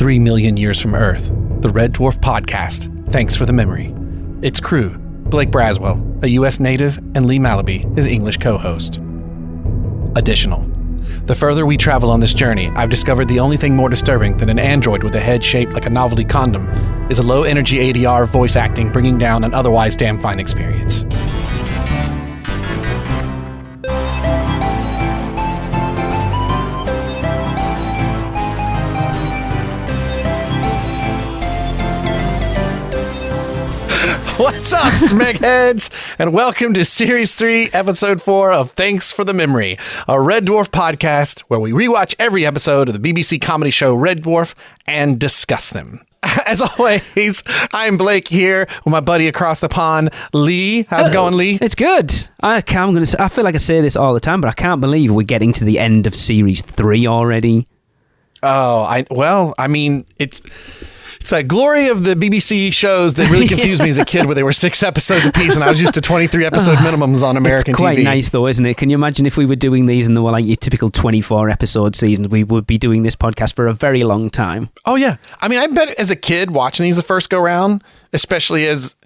3 million years from Earth, the Red Dwarf Podcast, thanks for the memory. Its crew, Blake Braswell, a U.S. native, and Lee Malaby, his English co-host. Additional. The further we travel on this journey, I've discovered the only thing more disturbing than an android with a head shaped like a novelty condom is a low-energy ADR voice acting bringing down an otherwise damn fine experience. What's up, Smegheads? And welcome to Series 3, Episode 4 of Thanks for the Memory, a Red Dwarf podcast where we rewatch every episode of the BBC comedy show Red Dwarf and discuss them. As always, I'm Blake here with my buddy across the pond, Lee. How's it going, Lee? It's good. I feel like I say this all the time, but I can't believe we're getting to the end of Series 3 already. It's that glory of the BBC shows that really confused me as a kid, where they were 6 episodes apiece, and I was used to 23 episode minimums on American TV. It's quite nice, though, isn't it? Can you imagine if we were doing these and they were like your typical 24 episode seasons? We would be doing this podcast for a very long time. Oh, yeah. I mean, I bet as a kid watching these the first go round, especially as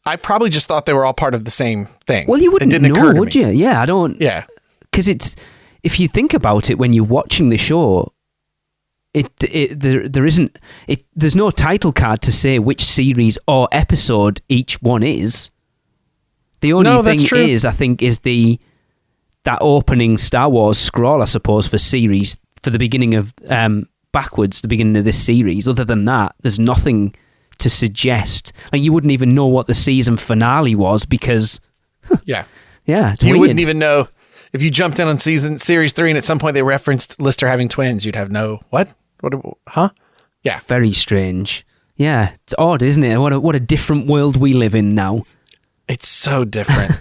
I probably just thought they were all part of the same thing. Well, you wouldn't know, would you? Yeah, I don't. Yeah. Because if you think about it, when you're watching the show, there's no title card to say which series or episode each one is. The only thing is, I think, is that opening Star Wars scroll, I suppose, for the beginning of backwards, the beginning of this series. Other than that, there's nothing to suggest. Like, you wouldn't even know what the season finale was because yeah, it's you weird. Wouldn't even know if you jumped in on series 3 and at some point they referenced Lister having twins. You'd have no what. Huh? Yeah. Very strange. Yeah, it's odd, isn't it? What a different world we live in now. It's so different.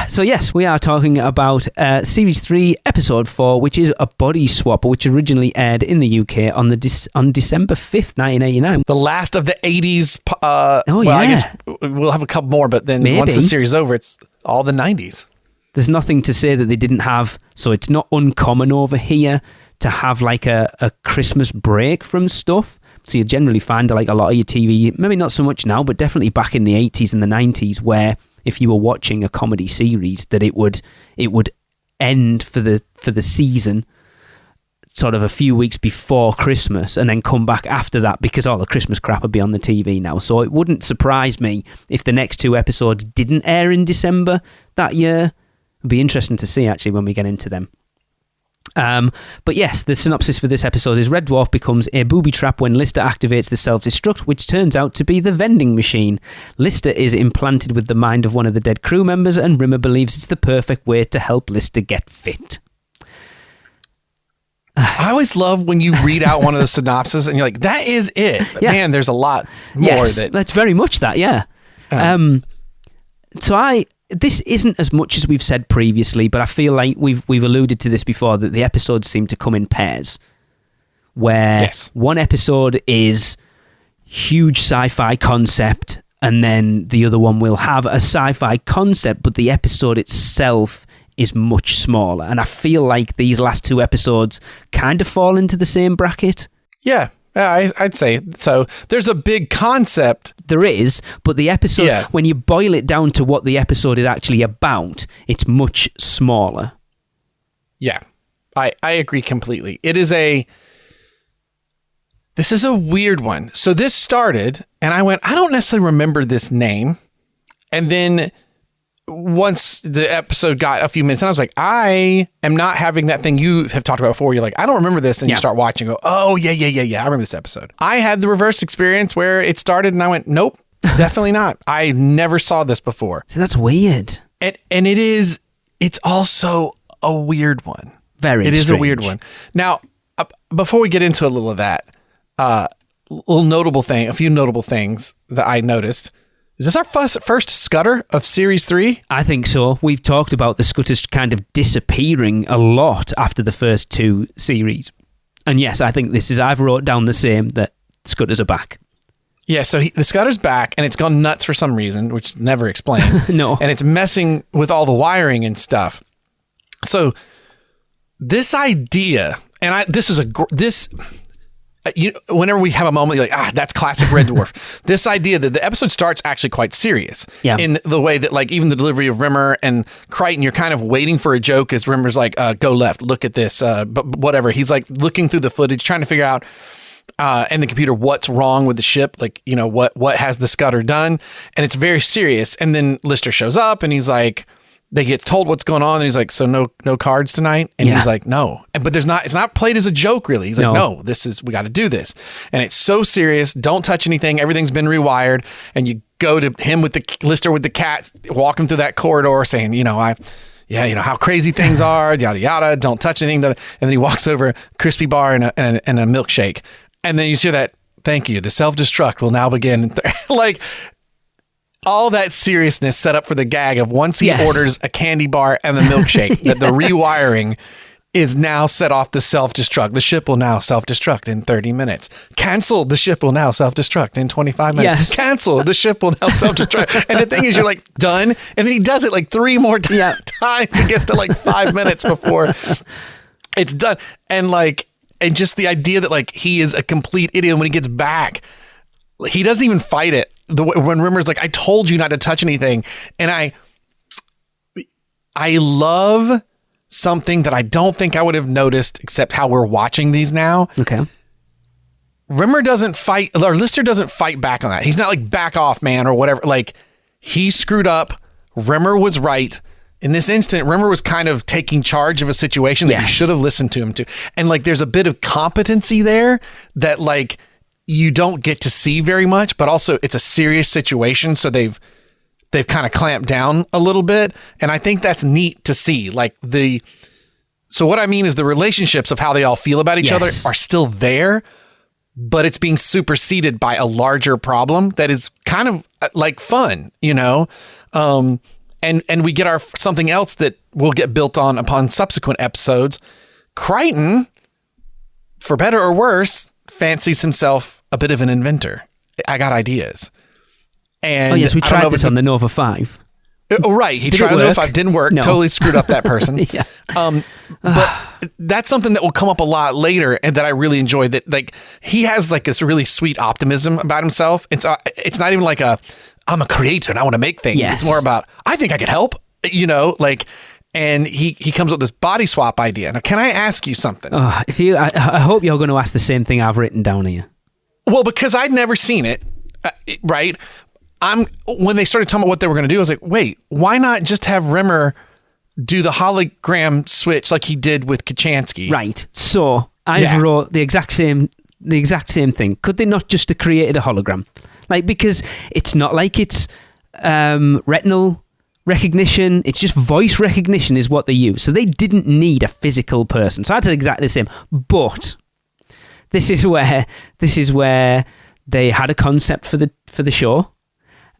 So yes, we are talking about Series 3, Episode 4, which is a Bodyswap, which originally aired in the UK on December 5th, 1989. The last of the 80s. Yeah. I guess we'll have a couple more, but then once the series is over, it's all the 90s. There's nothing to say that they didn't have, so it's not uncommon over here to have like a Christmas break from stuff. So you generally find like a lot of your TV, maybe not so much now, but definitely back in the 80s and the 90s, where if you were watching a comedy series, that it would end for the season sort of a few weeks before Christmas and then come back after that, because all the Christmas crap would be on the TV now. So it wouldn't surprise me if the next 2 episodes didn't air in December that year. It'd be interesting to see actually when we get into them. But yes, the synopsis for this episode is Red Dwarf becomes a booby trap when Lister activates the self-destruct, which turns out to be the vending machine. Lister is implanted with the mind of one of the dead crew members, and Rimmer believes it's the perfect way to help Lister get fit. I always love when you read out one of those synopses and you're like, that is it. Yeah. Man, there's a lot more. Yes, that's very much that, yeah. This isn't as much as we've said previously, but I feel like we've alluded to this before, that the episodes seem to come in pairs, where one episode is huge sci-fi concept, and then the other one will have a sci-fi concept, but the episode itself is much smaller. And I feel like these last 2 episodes kind of fall into the same bracket. Yeah. I'd say so. There's a big concept. There is, but the episode, when you boil it down to what the episode is actually about, it's much smaller. Yeah, I agree completely. This is a weird one. So this started, and I went, I don't necessarily remember this name. And then once the episode got a few minutes, and I was like, I am not having that thing you have talked about before. You're like, I don't remember this. And you start watching and go, oh, yeah. I remember this episode. I had the reverse experience where it started and I went, nope, definitely not. I never saw this before. So that's weird. And it's also a weird one. Very It strange. is a weird one. Now, before we get into a little of that, a few notable things that I noticed. Is this our first Scudder of Series 3? I think so. We've talked about the Scutters kind of disappearing a lot after the first 2 series. And yes, I think I've wrote down the same, that Scutters are back. Yeah, so the Scudder's back, and it's gone nuts for some reason, which is never explained. No. And it's messing with all the wiring and stuff. So this idea, and this whenever we have a moment, you're like, that's classic Red Dwarf. This idea that the episode starts actually quite serious in the way that, like, even the delivery of Rimmer and Crichton, you're kind of waiting for a joke as Rimmer's like, go left, look at this, but whatever. He's like looking through the footage, trying to figure out in the computer what's wrong with the ship, like, what has the Scudder done, and it's very serious. And then Lister shows up, and he's like, they get told what's going on, and he's like, so no cards tonight? And he's like, no. But it's not played as a joke, really. He's like, no, we got to do this. And it's so serious. Don't touch anything. Everything's been rewired. And you go to him with the Lister with the cat walking through that corridor saying, how crazy things are, yada, yada. Don't touch anything. And then he walks over, crispy bar and a milkshake. And then you hear that, thank you. The self-destruct will now begin. Like, all that seriousness set up for the gag of once he orders a candy bar and the milkshake, that the rewiring is now set off the self-destruct. The ship will now self-destruct in 30 minutes. Cancel. The ship will now self-destruct in 25 minutes. Yes. Cancel. The ship will now self-destruct. And the thing is, you're like, done. And then he does it like 3 more times. It gets to like 5 minutes before it's done. And just the idea that, like, he is a complete idiot when he gets back. He doesn't even fight it. When Rimmer's like, I told you not to touch anything. And I love something that I don't think I would have noticed, except how we're watching these now. Okay. Rimmer doesn't fight, or Lister doesn't fight back on that. He's not like, back off, man, or whatever. Like, he screwed up. Rimmer was right. In this instant, Rimmer was kind of taking charge of a situation that you should have listened to him to. And, like, there's a bit of competency there that, like, you don't get to see very much, but also it's a serious situation. So they've kind of clamped down a little bit. And I think that's neat to see. Like, so what I mean is the relationships of how they all feel about each other are still there, but it's being superseded by a larger problem that is kind of like fun, and we get something else that will get built on upon subsequent episodes. Crichton, for better or worse, fancies himself a bit of an inventor. I got ideas. And we tried this on the Nova 5. Oh, right. He tried on the Nova 5. Didn't work. No. Totally screwed up that person. But that's something that will come up a lot later, and that I really enjoy, that, like, he has like this really sweet optimism about himself. It's not even like I'm a creator and I want to make things. It's more about, I think I could help, and he comes up with this body swap idea. Now, can I ask you something? I hope you're going to ask the same thing I've written down here. Well, because I'd never seen it, right? When they started talking about what they were going to do, I was like, wait, why not just have Rimmer do the hologram switch like he did with Kachansky? Right. So I wrote the exact same thing. Could they not just have created a hologram? Like, because it's not like it's retinal recognition, it's just voice recognition is what they use. So they didn't need a physical person. So I did exactly the same. But this is where they had a concept for the show.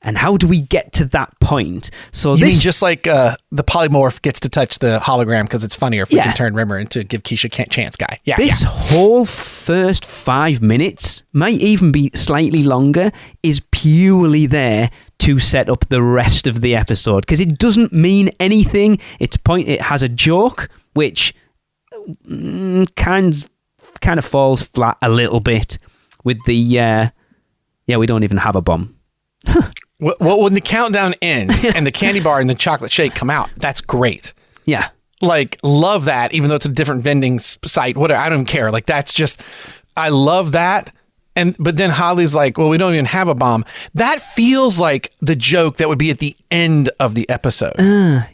And how do we get to that point? So you mean just like the polymorph gets to touch the hologram because it's funnier if we can turn Rimmer into give Keisha chance guy. Yeah. This whole first 5 minutes, might even be slightly longer, is purely there to set up the rest of the episode, because it doesn't mean anything. It has a joke which kind of falls flat a little bit with the we don't even have a bomb. Well, when the countdown ends and the candy bar and the chocolate shake come out, that's great. Yeah. Like, love that, even though it's a different vending site, whatever, I don't care. Like, that's just, I love that. But then Holly's like, well, we don't even have a bomb. That feels like the joke that would be at the end of the episode.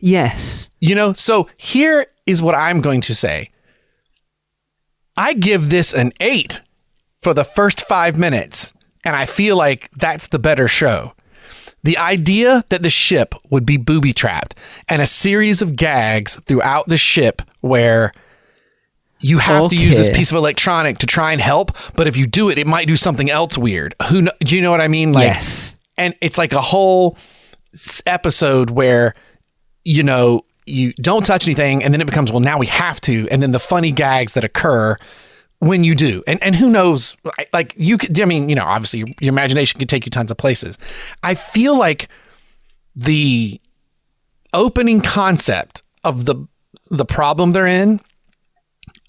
Yes. So here is what I'm going to say. I give this an 8 for the first 5 minutes, and I feel like that's the better show. The idea that the ship would be booby-trapped and a series of gags throughout the ship where you have to use this piece of electronic to try and help, but if you do it, it might do something else weird. Do you know what I mean? Like, yes. And it's like a whole episode where, you don't touch anything, and then it becomes, well, now we have to, and then the funny gags that occur when you do. And who knows, like, you could, obviously your imagination could take you tons of places. I feel like the opening concept of the problem they're in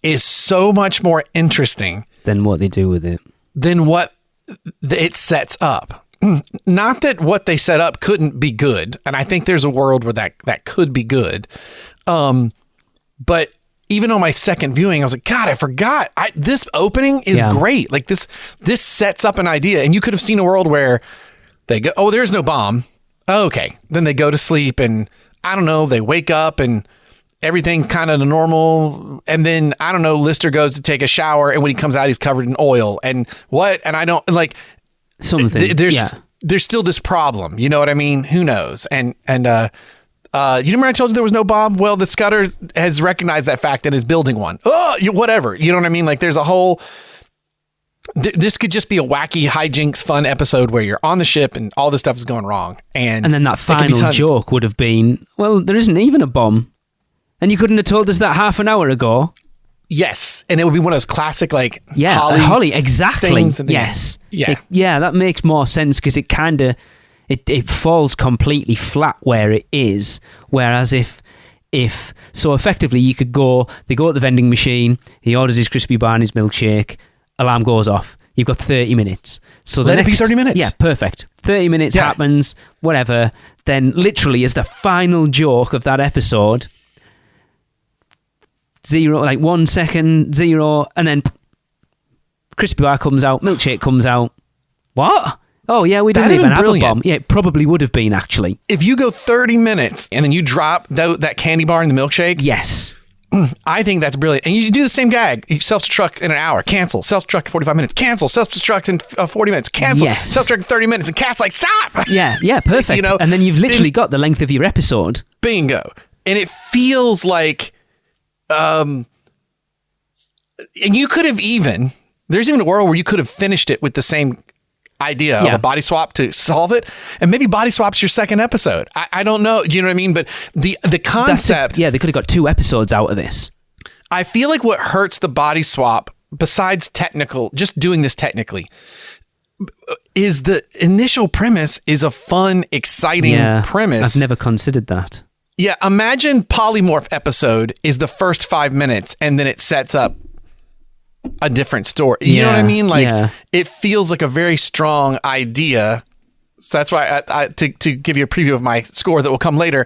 is so much more interesting than what they do with it. Than what it sets up. Not that what they set up couldn't be good, and I think there's a world where that could be good. But even on my second viewing, I was like, God, I forgot. This opening is great. Like this sets up an idea, and you could have seen a world where they go, oh, there's no bomb. Oh, okay. Then they go to sleep, and I don't know, they wake up and everything's kind of normal. And then, I don't know, Lister goes to take a shower, and when he comes out, he's covered in oil. And what? And I don't, like, something. There's still this problem. You know what I mean? Who knows? And you remember I told you there was no bomb? Well, the Scudder has recognized that fact and is building one. Oh, whatever. You know what I mean? Like, there's a whole... This could just be a wacky hijinks fun episode where you're on the ship and all this stuff is going wrong. And then that final joke would have been, well, there isn't even a bomb. And you couldn't have told us that half an hour ago. Yes. And it would be one of those classic, like, Holly, exactly. Yes. Yeah. That makes more sense because it kind of, it falls completely flat where it is. Whereas if so effectively you could they go at the vending machine, he orders his crispy bar and his milkshake, alarm goes off. You've got 30 minutes. So Let it be 30 minutes. Yeah, perfect. 30 minutes happens, whatever. Then literally as the final joke of that episode, 0, like 1 second, 0, and then crispy bar comes out, milkshake comes out. What? Oh, yeah, we didn't even have a bomb. Yeah, it probably would have been, actually. If you go 30 minutes and then you drop that candy bar in the milkshake. Yes. I think that's brilliant. And you do the same gag. You self-destruct in an hour. Cancel. Self-destruct in 45 minutes. Cancel. Self-destruct in 40 minutes. Cancel. Yes. Self-destruct in 30 minutes. And Cat's like, stop! Yeah, perfect. You know, and then you've literally got the length of your episode. Bingo. And it feels like... and you could have there's even a world where you could have finished it with the same idea of a body swap to solve it, and maybe body swap's your second episode. I don't know. Do you know what I mean? But the concept, they could have got 2 episodes out of this. I feel like what hurts the body swap, besides just doing this technically, is the initial premise is a fun, exciting premise. I've never considered that. Yeah, imagine polymorph episode is the first 5 minutes, and then it sets up a different story. You know what I mean? Like, it feels like a very strong idea. So that's why to give you a preview of my score that will come later,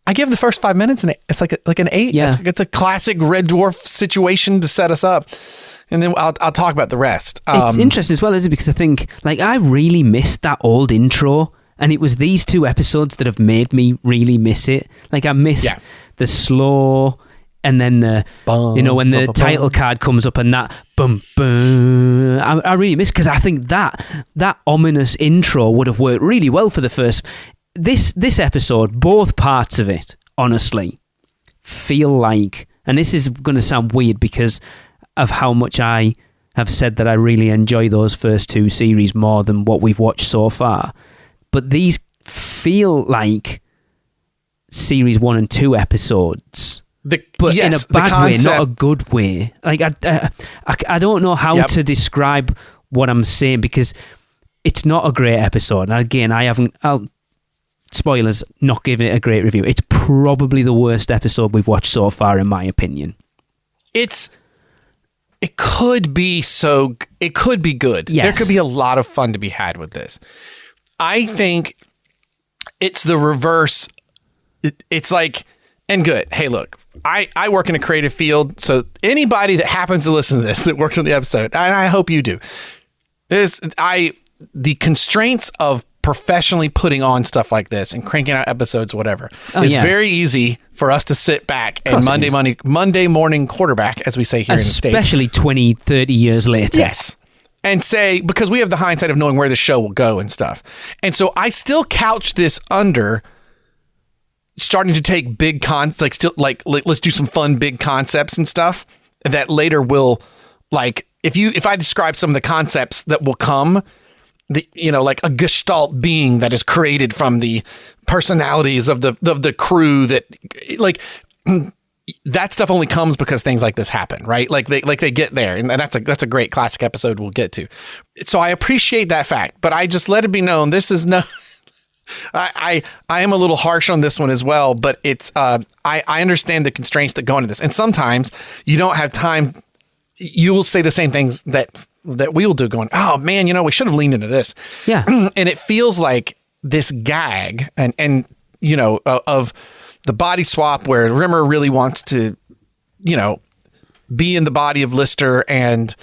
I give the first 5 minutes and it's like an 8. Yeah. It's a classic Red Dwarf situation to set us up. And then I'll talk about the rest. It's interesting as well, isn't it? Because I think, like, I really missed that old intro, and it was these 2 episodes that have made me really miss it. Like, I miss the slow... And then when the title card comes up and that boom, boom, I really miss, because I think that ominous intro would have worked really well for the first. This episode, both parts of it, honestly, feel like, and this is going to sound weird because of how much I have said that I really enjoy those first 2 series more than what we've watched so far, but these feel like series 1 and 2 episodes. But in a bad way, not a good way. Like, I don't know how to describe what I'm saying, because it's not a great episode. And again, spoilers, not giving it a great review. It's probably the worst episode we've watched so far, in my opinion. It could be good. Yes. There could be a lot of fun to be had with this. I think it's the reverse. It's like, and good. Hey, look, I work in a creative field, so anybody that happens to listen to this that works on the episode, and I hope you do, the constraints of professionally putting on stuff like this and cranking out episodes, whatever, is very easy for us to sit back and Monday morning quarterback, as we say here in the States. Especially 20, 30 years later. Yes. And say, because we have the hindsight of knowing where the show will go and stuff. And so I still couch this under starting to take big let's do some fun big concepts and stuff that later will, like, if I describe some of the concepts that will come, like a gestalt being that is created from the personalities of the crew, that, like, that stuff only comes because things like this happen, right? Like they get there, and that's a great classic episode we'll get to. So I appreciate that fact, but I just let it be known this is no. I am a little harsh on this one as well, but it's I understand the constraints that go into this, and sometimes you don't have time. you'll say the same things that we'll do, going, oh man, we should have leaned into this. Yeah. And it feels like this gag and of the body swap where Rimmer really wants to, be in the body of Lister and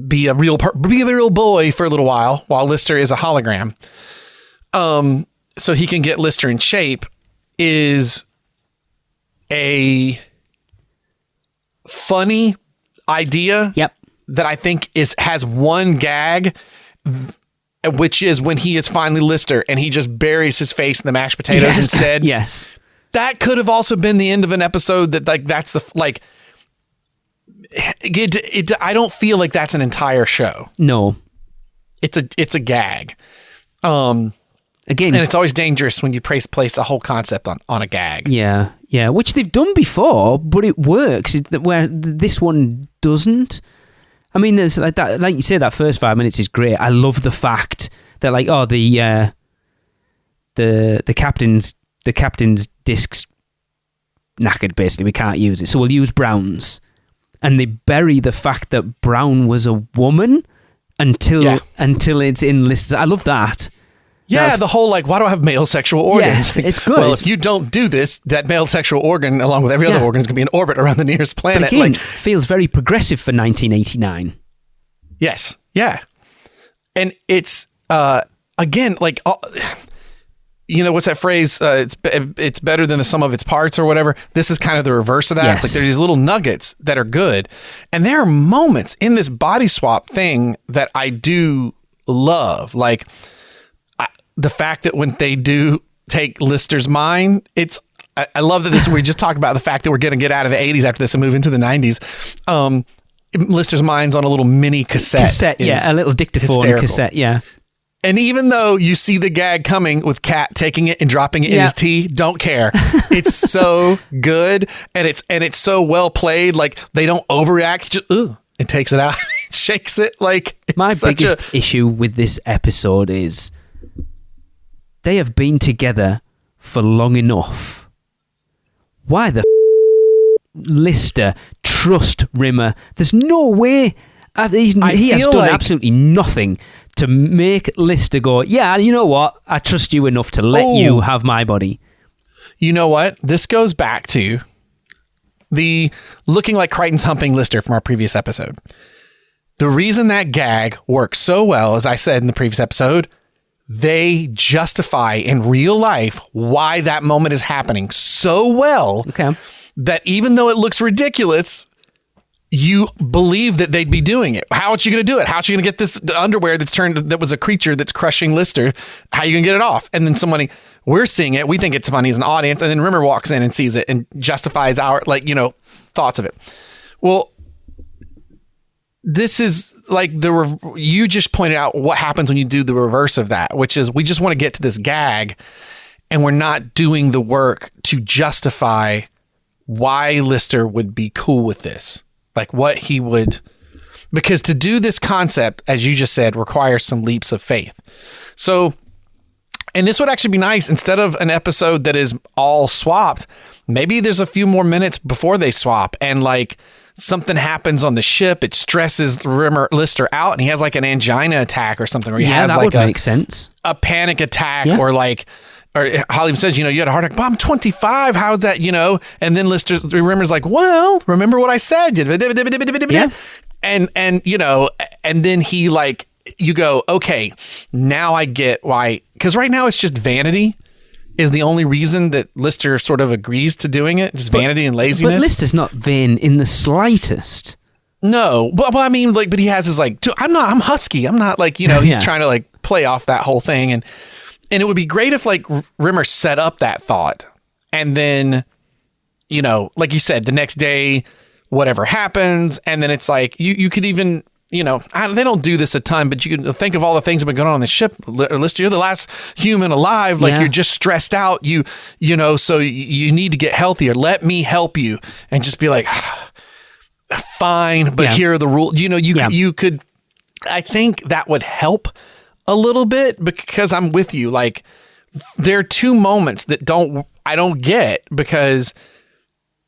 be a real boy for a little while Lister is a hologram. So he can get Lister in shape is a funny idea. Yep. That I think has one gag, which is when he is finally Lister and he just buries his face in the mashed potatoes instead. Yes. That could have also been the end of an episode that that's I don't feel like that's an entire show. No. It's a gag. Again, and it's always dangerous when you place a whole concept on a gag. Yeah, which they've done before, but it works. Where this one doesn't. I mean, there's like that, like you say, that first 5 minutes is great. I love the fact that the captain's disc's knackered. Basically, we can't use it, so we'll use Brown's, and they bury the fact that Brown was a woman until it's enlisted. I love that. Yeah, the whole why do I have male sexual organs? Yes, it's good. Well, if you don't do this, that male sexual organ, along with every other organ, is going to be in orbit around the nearest planet. But again, feels very progressive for 1989. Yes, yeah, and it's again what's that phrase? It's better than the sum of its parts or whatever. This is kind of the reverse of that. Yes. Like there's these little nuggets that are good, and there are moments in this body swap thing that I do love, like. The fact that when they do take Lister's mind, I love that we just talked about the fact that we're going to get out of the 80s after this and move into the 90s. Lister's mind's on a little mini cassette. A little dictaphone hysterical. cassette, yeah. And even though you see the gag coming with Cat taking it and dropping it in his tea, don't care. It's so good, and it's so well played. Like they don't overreact. Just it takes it out, shakes it. Like my biggest issue with this episode is. They have been together for long enough. Why the Lister trust Rimmer? There's no way. He has done absolutely nothing to make Lister go, yeah, you know what? I trust you enough to let you have my body. You know what? This goes back to the looking like Crichton's humping Lister from our previous episode. The reason that gag works so well, as I said in the previous episode, they justify in real life why that moment is happening so well that even though it looks ridiculous, you believe that they'd be doing it. How are you going to do it? How are you going to get this underwear that was a creature that's crushing Lister? How are you going to get it off? And then we're seeing it. We think it's funny as an audience. And then Rimmer walks in and sees it and justifies our, thoughts of it. Well, this is like you just pointed out what happens when you do the reverse of that, which is we just want to get to this gag and we're not doing the work to justify why Lister would be cool with this. Like what he would, because to do this concept, as you just said, requires some leaps of faith. So, and this would actually be nice instead of an episode that is all swapped. Maybe there's a few more minutes before they swap and something happens on the ship. It stresses Lister out, and he has an angina attack or something. Or he has that would make sense. A panic attack, or Hollywood says, you had a heart attack. But I'm 25. How's that? And then Rimmer's like, well, remember what I said. Yeah. And then he you go, okay, now I get why. Because right now it's just vanity. Is the only reason that Lister sort of agrees to doing it, just vanity and laziness. But Lister's not vain in the slightest. No, but I mean, but he has his I'm husky. I'm not he's trying to play off that whole thing, and it would be great if Rimmer set up that thought, and then like you said, the next day, whatever happens, and then it's you could even. They don't do this a ton, but you can think of all the things that have been going on the ship. Lister, you're the last human alive. You're just stressed out. So you need to get healthier. Let me help you. And just be fine, but here are the rules. You could, I think that would help a little bit because I'm with you. There are two moments that I don't get because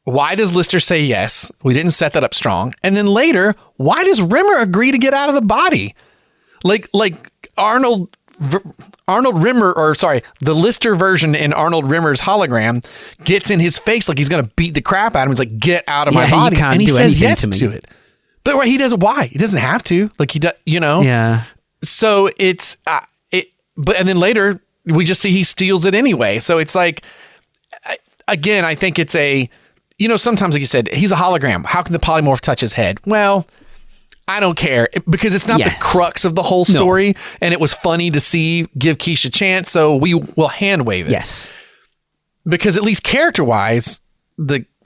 Why does Lister say yes? We didn't set that up strong. And then later, why does Rimmer agree to get out of the body? Like Arnold Rimmer, or sorry, the Lister version in Arnold Rimmer's hologram gets in his face like he's going to beat the crap out of him. He's like, get out of my body. And he says yes to it. But right, he doesn't. Why? He doesn't have to. Like he does, Yeah. So it's, and then later we just see he steals it anyway. So it's like, again, I think it's sometimes like you said, he's a hologram. How can the polymorph touch his head? Well, I don't care because it's not the crux of the whole story. No. And it was funny to give Keisha a chance. So we will hand wave it. Yes. Because at least character wise,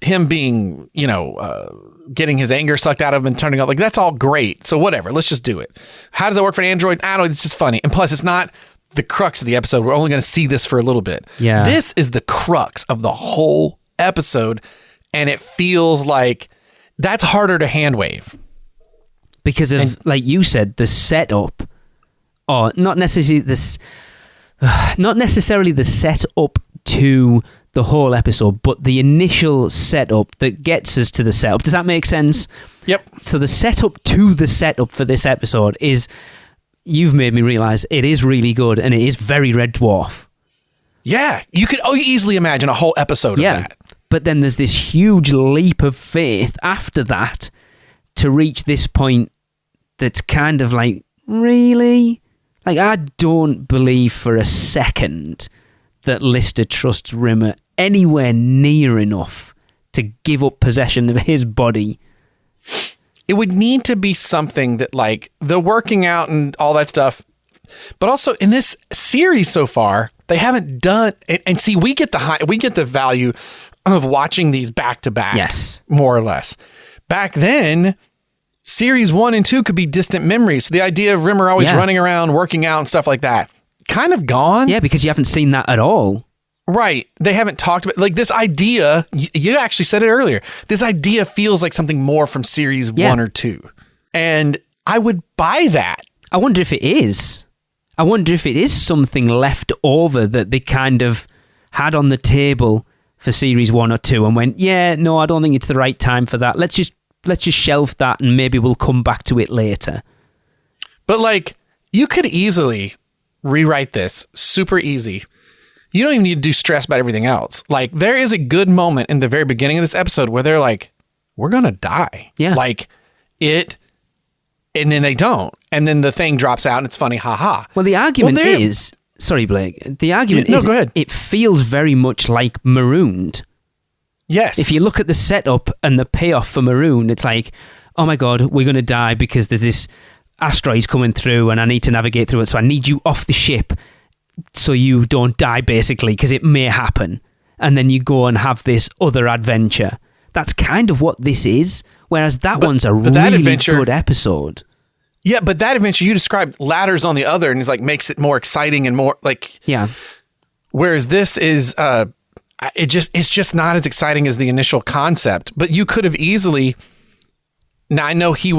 him being, getting his anger sucked out of him and turning out like that's all great. So whatever, let's just do it. How does that work for an android? I don't know. It's just funny. And plus it's not the crux of the episode. We're only going to see this for a little bit. Yeah. This is the crux of the whole episode. And it feels like that's harder to hand wave. Because of, like you said, the setup, or not necessarily the setup to the whole episode, but the initial setup that gets us to the setup. Does that make sense? Yep. So the setup to the setup for this episode is, you've made me realize it is really good, and it is very Red Dwarf. Yeah. You could easily imagine a whole episode of that. But then there's this huge leap of faith after that to reach this point that's kind of like, really? Like, I don't believe for a second that Lister trusts Rimmer anywhere near enough to give up possession of his body. It would need to be something that, like, the working out and all that stuff, but also in this series so far, they haven't done, and see, we get the value of watching these back to back. Yes. More or less. Back then, series 1 and 2 could be distant memories. So the idea of Rimmer always running around, working out and stuff like that, kind of gone. Yeah, because you haven't seen that at all. Right. They haven't talked about, like, this idea, you actually said it earlier, this idea feels like something more from series 1 or 2. And I would buy that. I wonder if it is. I wonder if it is something left over that they kind of had on the table for series 1 or 2 and went, yeah, no, I don't think it's the right time for that. Let's just shelve that and maybe we'll come back to it later. But, like, you could easily rewrite this super easy. You don't even need to do stress about everything else. Like, there is a good moment in the very beginning of this episode where they're like, we're going to die. Yeah. Like, and then they don't. And then the thing drops out and it's funny, haha. Well, the argument is... Sorry, Blake. The argument is go ahead. It feels very much like Marooned. Yes. If you look at the setup and the payoff for Maroon, it's like, oh my God, we're going to die because there's this asteroid coming through and I need to navigate through it. So I need you off the ship so you don't die, basically, because it may happen. And then you go and have this other adventure. That's kind of what this is. Whereas one's a really good episode. Yeah, but that adventure you described, ladders on the other, and it's like makes it more exciting and more like. Yeah. Whereas this is, it's just not as exciting as the initial concept. But you could have easily. Now I know he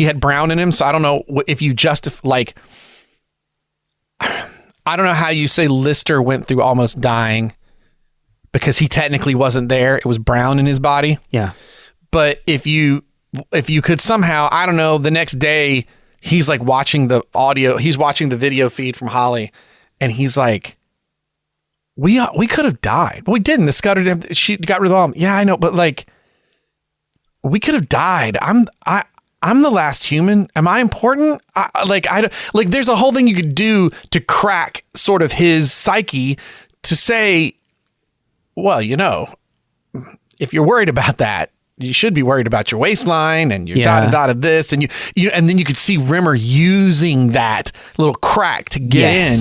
had brown in him, so I don't know if you I don't know how you say Lister went through almost dying because he technically wasn't there. It was brown in his body. Yeah. But if you could somehow, I don't know, the next day. He's like watching the video feed from Holly, and he's like, we could have died, but we didn't. The scuttered, she got rid of all. Yeah, I know, but like, we could have died. I'm the last human. Am I important? There's a whole thing you could do to crack sort of his psyche to say, well, if you're worried about that, you should be worried about your waistline and your dot this, and you and then you could see Rimmer using that little crack to get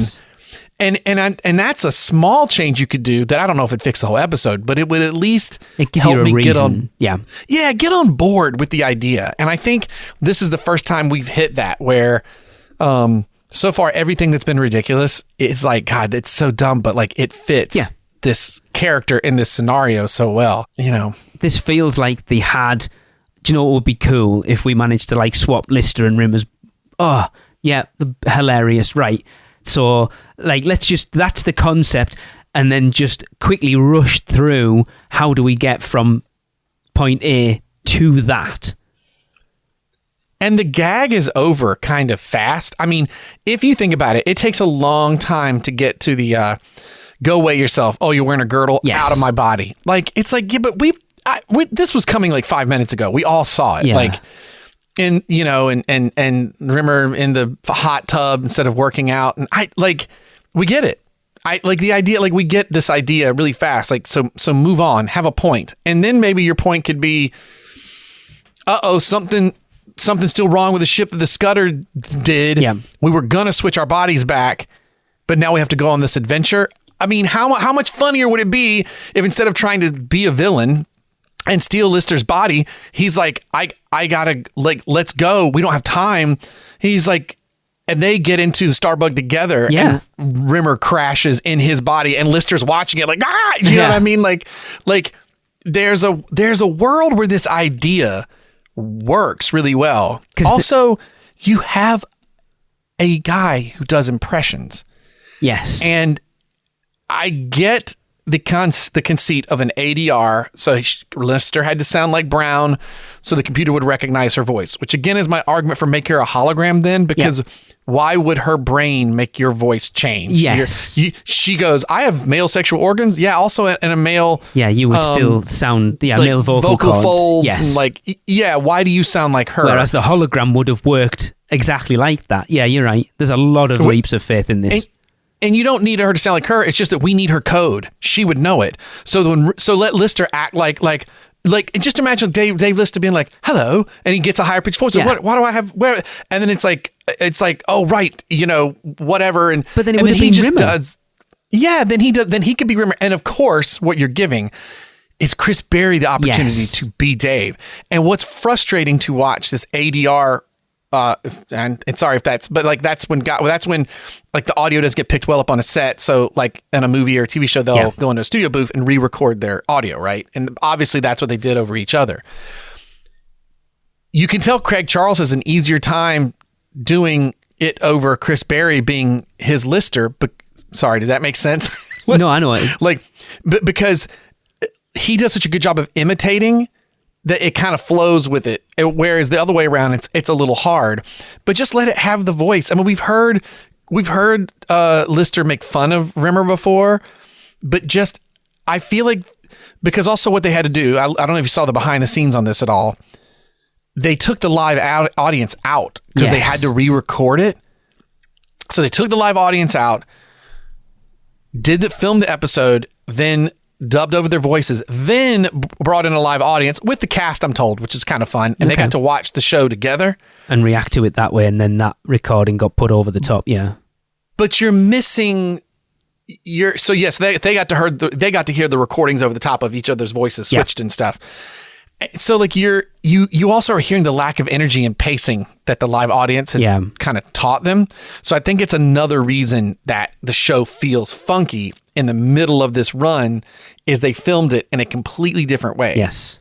in, and that's a small change you could do that I don't know if it fixed the whole episode, but it would at least help me get on get on board with the idea. And I think this is the first time we've hit that where so far everything that's been ridiculous is like, God, it's so dumb, but like it fits this character in this scenario so well, This feels like they had. Do you know what would be cool if we managed to like swap Lister and Rimmer's? Oh, yeah, hilarious, right? So, like, that's the concept, and then just quickly rush through. How do we get from point A to that. And the gag is over kind of fast. I mean, if you think about it, it takes a long time to get to the go weigh yourself. Oh, you're wearing a girdle, out of my body. Like, it's like, yeah, but this was coming like 5 minutes ago. We all saw it. Yeah. Like, and remember in the hot tub instead of working out. And we get it. I like the idea, like we get this idea really fast. Like, so move on, have a point. And then maybe your point could be, something's still wrong with the ship that the Scudder did. Yeah. We were going to switch our bodies back, but now we have to go on this adventure. I mean, how much funnier would it be if instead of trying to be a villain and steal Lister's body, he's like, I gotta, like, let's go. We don't have time. He's like, and they get into the Starbug together, and Rimmer crashes in his body, and Lister's watching it like, you know what I mean? Like there's a world where this idea works really well. Also, you have a guy who does impressions. Yes. And I get the conceit of an ADR. So Lister had to sound like Brown so the computer would recognize her voice, which again is my argument for make her a hologram then, because why would her brain make your voice change? Yes. She goes, I have male sexual organs. Yeah. Also in a male. Yeah. You would still sound, like male vocal cords. Folds. Yes. And why do you sound like her? Whereas the hologram would have worked exactly like that. Yeah, you're right. There's a lot of leaps of faith in this. And you don't need her to sound like her. It's just that we need her code. She would know it. So let Lister act like just imagine Dave Lister being like, hello, and he gets a higher pitched voice. Yeah. Why do I have where? And then it's like, oh right, whatever. And but then it would he just Rimmer. does. Yeah, then he does. Then he could be Rimmer. And of course, what you're giving is Chris Berry the opportunity to be Dave. And what's frustrating to watch this ADR. And sorry if that's, but like that's when like the audio doesn't get picked well up on a set. So like in a movie or a TV show, they'll go into a studio booth and re-record their audio, right? And obviously that's what they did over each other. You can tell Craig Charles has an easier time doing it over Chris Berry being his Lister. But sorry, did that make sense? No, I know. Because he does such a good job of imitating that it kind of flows with it. Whereas the other way around, it's a little hard, but just let it have the voice. I mean, we've heard Lister make fun of Rimmer before, but just, I feel like, because also what they had to do, I don't know if you saw the behind the scenes on this at all. They took the live audience out because they had to re-record it. So they took the live audience out, filmed the episode, then dubbed over their voices, then brought in a live audience with the cast, I'm told, which is kind of fun. And they got to watch the show together. And react to it that way. And then that recording got put over the top. Yeah. But you're missing so yes, they got to hear the recordings over the top of each other's voices switched and stuff. So like you also are hearing the lack of energy and pacing that the live audience has kind of taught them. So I think it's another reason that the show feels funky in the middle of this run is they filmed it in a completely different way. Yes.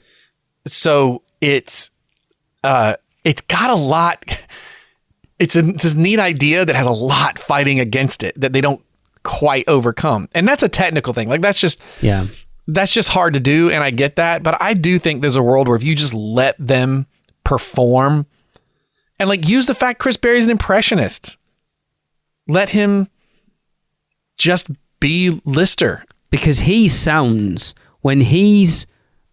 So it's got a lot. It's this neat idea that has a lot fighting against it that they don't quite overcome. And that's a technical thing. Like that's just hard to do. And I get that. But I do think there's a world where if you just let them perform and like use the fact Chris Berry's an impressionist, let him just be Lister. Because he sounds, when he's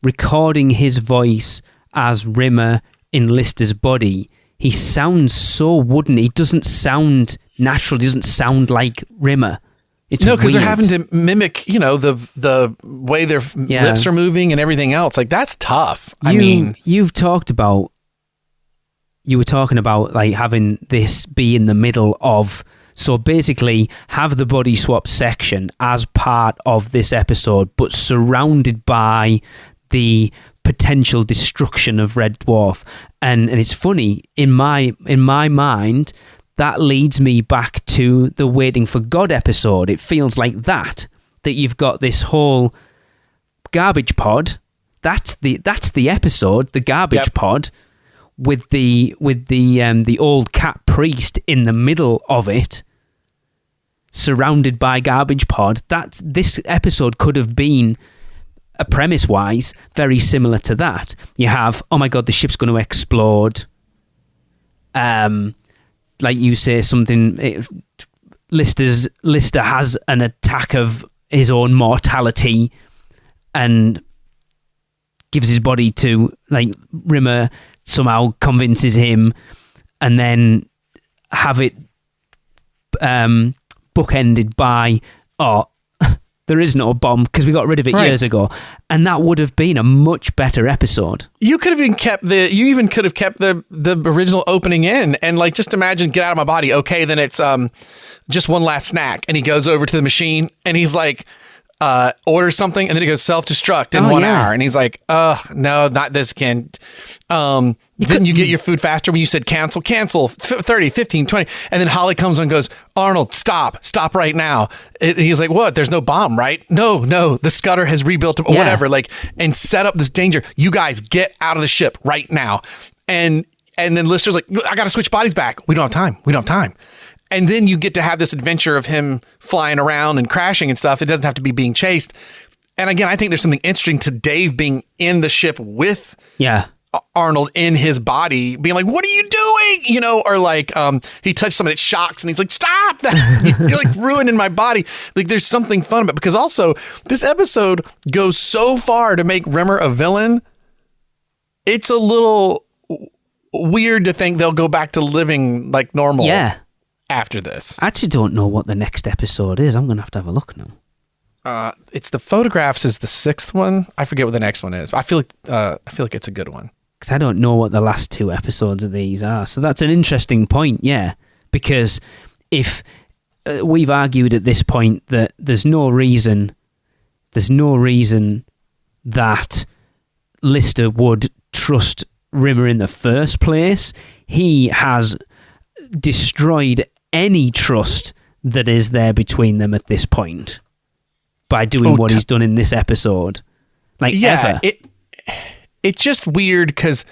recording his voice as Rimmer in Lister's body, he sounds so wooden. He doesn't sound natural. He doesn't sound like Rimmer. It's no, because they're having to mimic, the way their lips are moving and everything else. Like that's tough. You were talking about like having this be in the middle of. So basically, have the body swap section as part of this episode, but surrounded by the potential destruction of Red Dwarf. And it's funny, in my mind, that leads me back to the Waiting for God episode. It feels like that you've got this whole garbage pod. That's the episode, the garbage pod, with the old cat priest in the middle of it. Surrounded by garbage pod. This episode could have been premise-wise, very similar to that. You have, oh my God, the ship's going to explode. Like you say, Lister has an attack of his own mortality and gives his body to, like, Rimmer somehow convinces him, and then have it bookended by, there is no bomb because we got rid of it years ago, and that would have been a much better episode. You could have even kept the original opening in, and like, just imagine, get out of my body. Okay, then it's just one last snack, and he goes over to the machine and he's like, orders something, and then he goes self-destruct in 1 hour, and he's like, no, not this again. Didn't you get your food faster when you said cancel 30, 15, 20, and then Holly comes on and goes, Arnold, stop right now. He's like, what? There's no bomb, right? No, the Scudder has rebuilt whatever, like, and set up this danger. You guys get out of the ship right now. And then Lister's like, I got to switch bodies back. We don't have time. And then you get to have this adventure of him flying around and crashing and stuff. It doesn't have to be being chased. And again, I think there's something interesting to Dave being in the ship with Arnold in his body, being like, what are you doing? Or like, he touched something that shocks and he's like, stop that. You're like ruining my body. Like, there's something fun about it, because also this episode goes so far to make Rimmer a villain. It's a little weird to think they'll go back to living like normal. Yeah. After this. I actually don't know what the next episode is. I'm going to have a look now. It's the Photographs is the 6th one. I forget what the next one is. But I feel like it's a good one. Because I don't know what the last 2 episodes of these are. So that's an interesting point, yeah. Because if we've argued at this point that there's no reason that Lister would trust Rimmer in the first place. He has destroyed any trust that is there between them at this point by doing what he's done in this episode. Like, ever. It's just weird because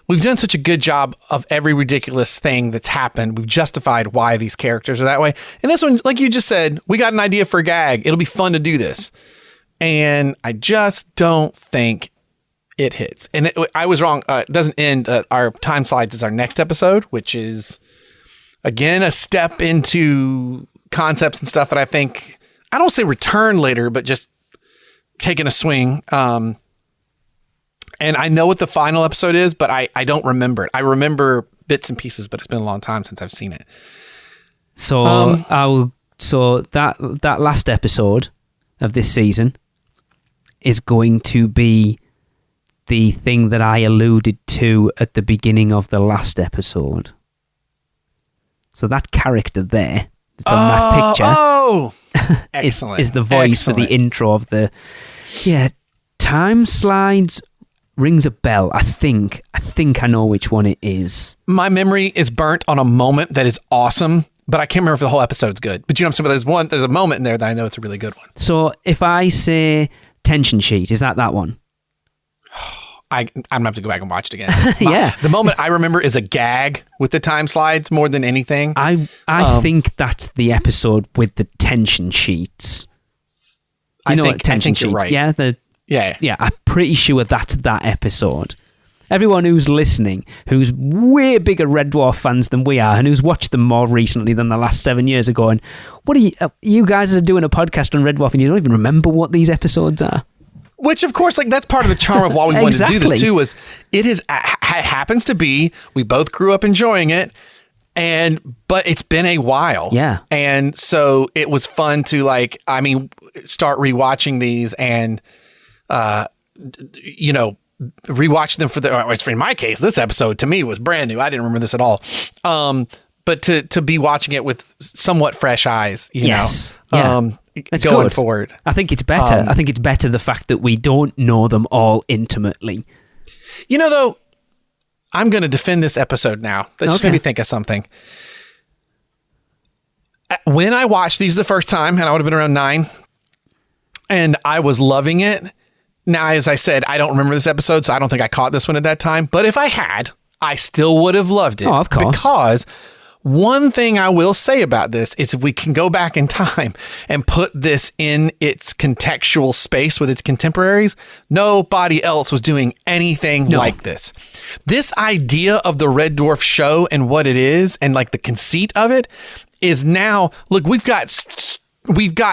we've done such a good job of every ridiculous thing that's happened. We've justified why these characters are that way. And this one, like you just said, we got an idea for a gag. It'll be fun to do this. And I just don't think it hits. And I was wrong. It doesn't end. Our time slides is our next episode, which is, again, a step into concepts and stuff that I think, I don't say return later, but just taking a swing. And I know what the final episode is, but I don't remember it. I remember bits and pieces, but it's been a long time since I've seen it. So that last episode of this season is going to be the thing that I alluded to at the beginning of the last episode. So that character there, that's on that picture, excellent. is the voice of the intro of the... Yeah, time slides rings a bell. I think I know which one it is. My memory is burnt on a moment that is awesome, but I can't remember if the whole episode's good. But you know what I'm saying? There's a moment in there that I know it's a really good one. So if I say tension sheet, is that one? I'm going to have to go back and watch it again. Yeah. The moment I remember is a gag with the time slides more than anything. I think that's the episode with the tension sheets. I think you're right. Yeah, I'm pretty sure that's that episode. Everyone who's listening, who's way bigger Red Dwarf fans than we are, and who's watched them more recently than the last 7 years ago, and what are you guys are doing a podcast on Red Dwarf and you don't even remember what these episodes are? Which, of course, like, that's part of the charm of why we wanted to do this too. Was it happens to be we both grew up enjoying it, but it's been a while. Yeah, and so it was fun to start rewatching these and rewatch them for in my case, this episode to me was brand new. I didn't remember this at all. But to be watching it with somewhat fresh eyes, yes. It's going good. Forward. I think it's better. I think it's better the fact that we don't know them all intimately. Though, I'm going to defend this episode now. That just made me think of something. When I watched these the first time, and I would have been around 9, and I was loving it. Now, as I said, I don't remember this episode, so I don't think I caught this one at that time. But if I had, I still would have loved it. Oh, of course. Because One thing I will say about this is if we can go back in time and put this in its contextual space with its contemporaries, nobody else was doing anything like this. This idea of the Red Dwarf show and what it is and like the conceit of it is now, look, we've got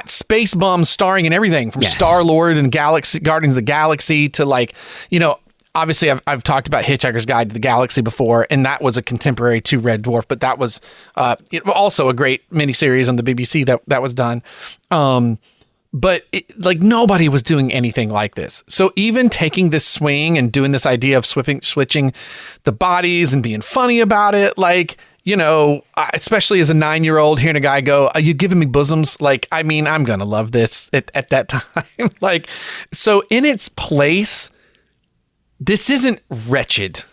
space bums starring in everything from Star-Lord and Guardians of the Galaxy to like, you know, obviously, I've talked about Hitchhiker's Guide to the Galaxy before, and that was a contemporary to Red Dwarf, but that was also a great miniseries on the BBC that was done. But like nobody was doing anything like this. So even taking this swing and doing this idea of switching the bodies and being funny about it, like, you know, especially as a 9-year-old, hearing a guy go, "Are you giving me bosoms?" Like, I mean, I'm going to love this at that time. Like, so in its place, this isn't wretched.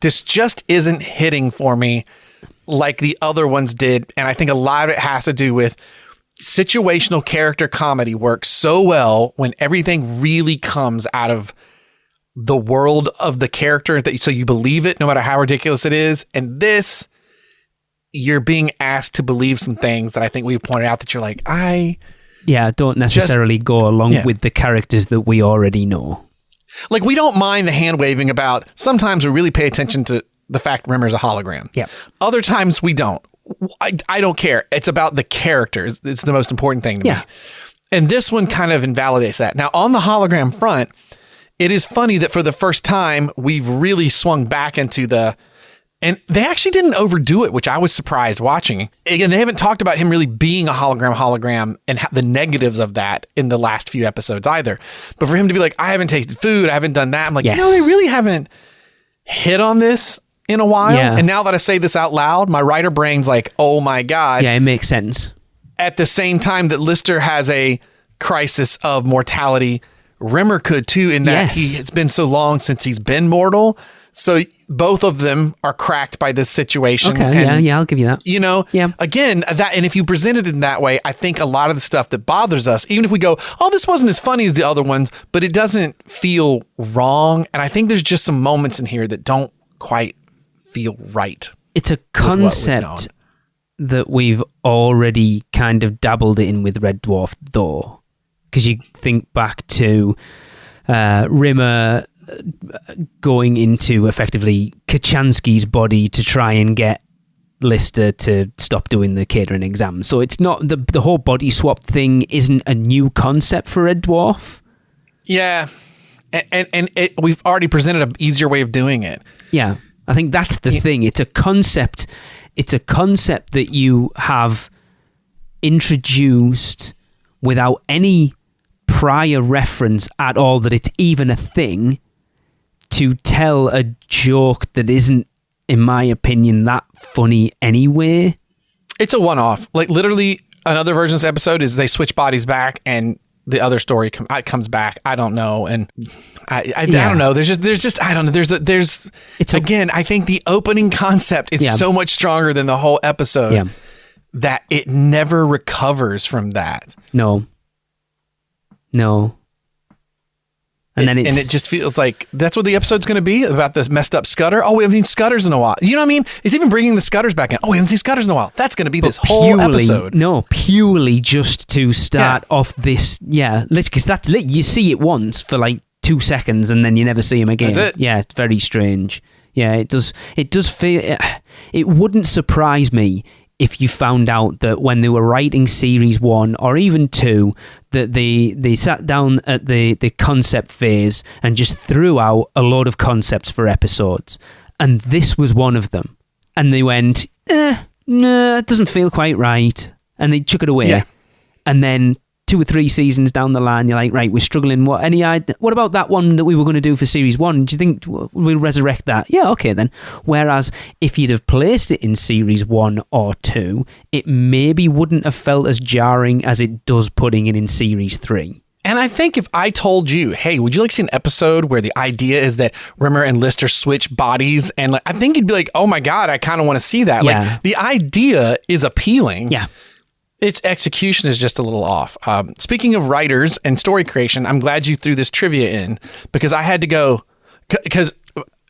This just isn't hitting for me like the other ones did. And I think a lot of it has to do with situational character comedy works so well when everything really comes out of the world of the character so you believe it no matter how ridiculous it is. And this, you're being asked to believe some things that I think we pointed out that you're like, don't necessarily go along with the characters that we already know. Like, we don't mind the hand waving about sometimes we really pay attention to the fact Rimmer's a hologram. Yeah. Other times we don't. I don't care. It's about the characters. It's the most important thing to me. And this one kind of invalidates that. Now, on the hologram front, it is funny that for the first time, we've really swung back into and they actually didn't overdo it, which I was surprised watching. Again, they haven't talked about him really being a hologram and the negatives of that in the last few episodes either. But for him to be like, I haven't tasted food, I haven't done that. I'm like, you know, they really haven't hit on this in a while. Yeah. And now that I say this out loud, my writer brain's like, oh my God. Yeah, it makes sense. At the same time that Lister has a crisis of mortality, Rimmer could too, in that it's been so long since he's been mortal. So both of them are cracked by this situation. Okay, and, I'll give you that. You know, again, that, and if you present it in that way, I think a lot of the stuff that bothers us, even if we go, oh, this wasn't as funny as the other ones, but it doesn't feel wrong. And I think there's just some moments in here that don't quite feel right. It's a concept that we've already kind of dabbled in with Red Dwarf, though. Because you think back to Rimmer going into effectively Kachansky's body to try and get Lister to stop doing the catering exam. So it's not the whole body swap thing isn't a new concept for Red Dwarf. Yeah. And we've already presented an easier way of doing it. Yeah. I think that's the thing. It's a concept. It's a concept that you have introduced without any prior reference at all that it's even a thing, to tell a joke that isn't, in my opinion, that funny anyway. It's a one-off. Like, literally, another version of this episode is they switch bodies back and the other story comes back. I don't know. And I don't know. There's just, I don't know. Again, I think the opening concept is so much stronger than the whole episode that it never recovers from that. No. And then it just feels like that's what the episode's going to be about, this messed up Scudder. Oh, we haven't seen Scudders in a while. You know what I mean? It's even bringing the Scudders back in. Oh, we haven't seen Scudders in a while. That's going to be this whole episode. No, purely just to start off this. Yeah, because that's lit. You see it once for like 2 seconds and then you never see him again. That's it. Yeah, it's very strange. Yeah, it does feel. It wouldn't surprise me if you found out that when they were writing series 1 or even 2, that they sat down at the concept phase and just threw out a load of concepts for episodes. And this was one of them. And they went, no, it doesn't feel quite right. And they chuck it away. Yeah. And then 2 or 3 seasons down the line, you're like, right, we're struggling. What about that one that we were going to do for series 1? Do you think we'll resurrect that? Yeah, okay then. Whereas if you'd have placed it in series 1 or 2, it maybe wouldn't have felt as jarring as it does putting it in series 3. And I think if I told you, hey, would you like to see an episode where the idea is that Rimmer and Lister switch bodies? And I think you'd be like, oh my God, I kind of want to see that. Yeah. Like, the idea is appealing. Yeah. Its execution is just a little off. Speaking of writers and story creation, I'm glad you threw this trivia in, because I had to go, because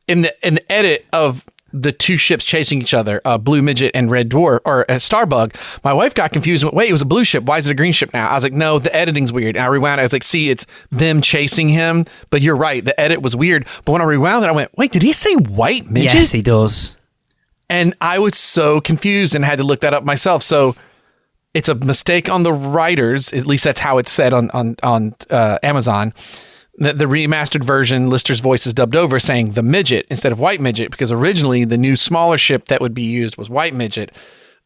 in the edit of the two ships chasing each other, Blue Midget and Red Dwarf, or Starbug, my wife got confused and went, wait, it was a blue ship. Why is it a green ship now? I was like, no, the editing's weird. And I rewound it. I was like, see, it's them chasing him. But you're right. The edit was weird. But when I rewound it, I went, wait, did he say white midget? Yes, he does. And I was so confused and had to look that up myself. So it's a mistake on the writers. At least that's how it's said on Amazon. The remastered version, Lister's voice is dubbed over saying the midget instead of white midget, because originally the new smaller ship that would be used was white midget.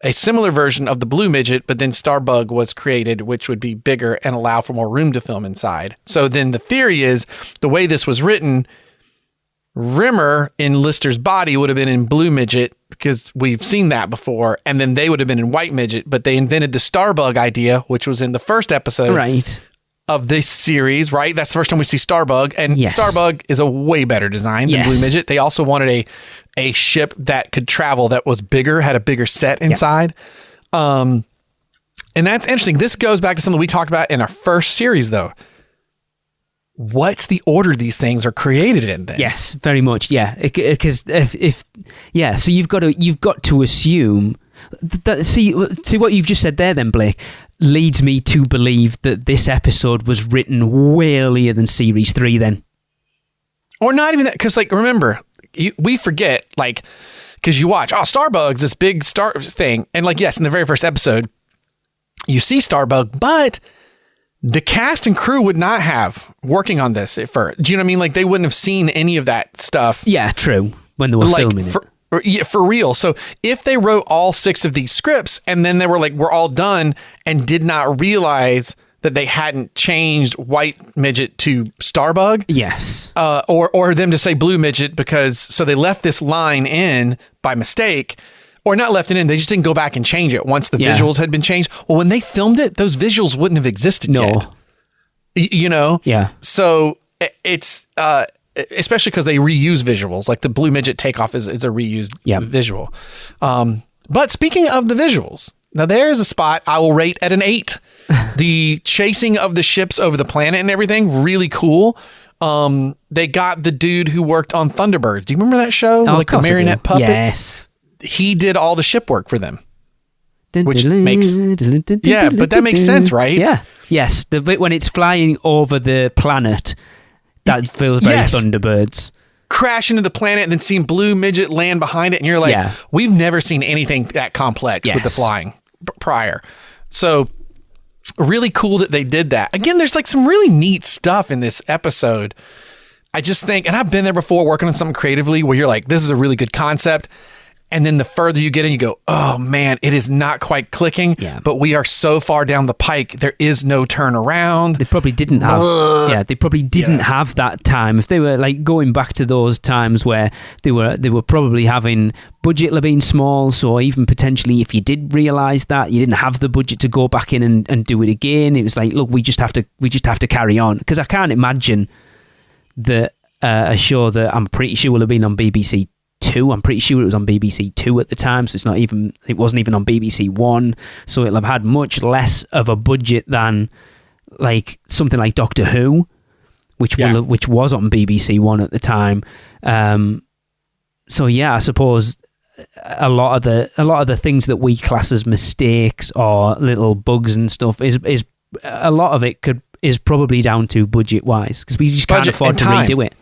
A similar version of the blue midget, but then Starbug was created, which would be bigger and allow for more room to film inside. So then the theory is the way this was written, Rimmer in Lister's body would have been in blue midget because we've seen that before, and then they would have been in white midget, but they invented the Starbug idea, which was in the first episode. Right. Of this series, right? That's the first time we see Starbug, and yes. Starbug is a way better design than Blue Midget. They also wanted a ship that could travel, that was bigger, had a bigger set inside. And that's interesting. This goes back to something we talked about in our first series, though. What's the order these things are created in then? Yes, very much. Yeah, because so you've got to assume that. See what you've just said there, then, Blake, leads me to believe that this episode was written way earlier than series 3 then. Or not even that, because, like, remember, we forget, like, because you watch, Starbug's this big star thing, and, like, yes, in the very first episode, you see Starbug, but the cast and crew would not have working on this at first. Do you know what I mean? Like, they wouldn't have seen any of that stuff. Yeah, true, when they were filming it. For real. So if they wrote all 6 of these scripts and then they were like, we're all done, and did not realize that they hadn't changed white midget to Starbug. Yes. Or them to say blue midget so they left this line in by mistake, or not left it in. They just didn't go back and change it once the visuals had been changed. Well, when they filmed it, those visuals wouldn't have existed yet. You know? Yeah. So it's, especially because they reuse visuals, like the blue midget takeoff is a reused visual. But speaking of the visuals, now there's a spot I will rate at an 8. The chasing of the ships over the planet and everything, really cool. They got the dude who worked on Thunderbirds. Do you remember that show? Like the marionette puppets? Yes. He did all the ship work for them. Which makes... Yeah, but that makes sense, right? Yeah. Yes, the bit when it's flying over the planet... That feels very Thunderbirds. Crash into the planet and then seeing blue midget land behind it. And you're like, we've never seen anything that complex with the flying prior. So really cool that they did that. Again, there's like some really neat stuff in this episode. I just think, and I've been there before working on something creatively where you're like, this is a really good concept. And then the further you get in, you go, oh man, it is not quite clicking, but we are so far down the pike, there is no turnaround. They probably didn't have, have that time. If they were like going back to those times where they were probably having budget being small, so even potentially if you did realize that you didn't have the budget to go back in and do it again, it was like, look, we just have to carry on. Because I can't imagine that a show that I'm pretty sure will have been on BBC 2. I'm pretty sure it was on BBC 2 at the time, so it wasn't even on BBC 1, so it'll have had much less of a budget than like something like Doctor Who, which was on BBC 1 at the time. So yeah, I suppose a lot of the things that we class as mistakes or little bugs and stuff is a lot of it is probably down to budget wise, because we just can't afford to redo it.